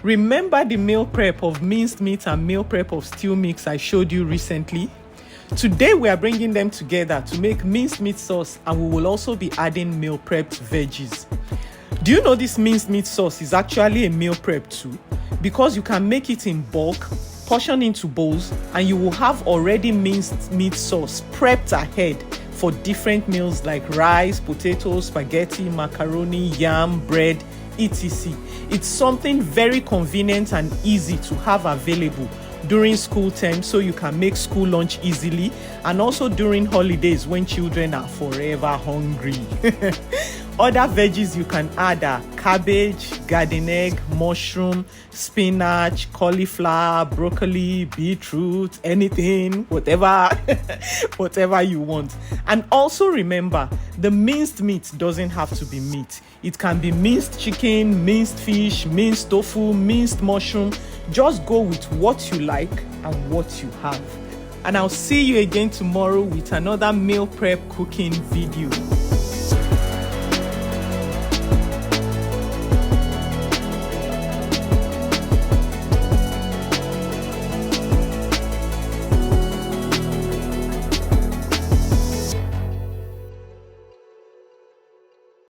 Remember the meal prep of minced meat and meal prep of stew mix I showed you recently? Today we are bringing them together to make minced meat sauce, and we will also be adding meal prepped veggies. Do you know this minced meat sauce is actually a meal prep too? Because you can make it in bulk, portion into bowls, and you will have already minced meat sauce prepped ahead for different meals like rice, potatoes, spaghetti, macaroni, yam, bread, etc. It's something very convenient and easy to have available during school time, so you can make school lunch easily, and also during holidays when children are forever hungry. Other veggies you can add are cabbage, garden egg, mushroom, spinach, cauliflower, broccoli, beetroot, anything, whatever you want. And also remember, the minced meat doesn't have to be meat. It can be minced chicken, minced fish, minced tofu, minced mushroom. Just go with what you like and what you have. And I'll see you again tomorrow with another meal prep cooking video.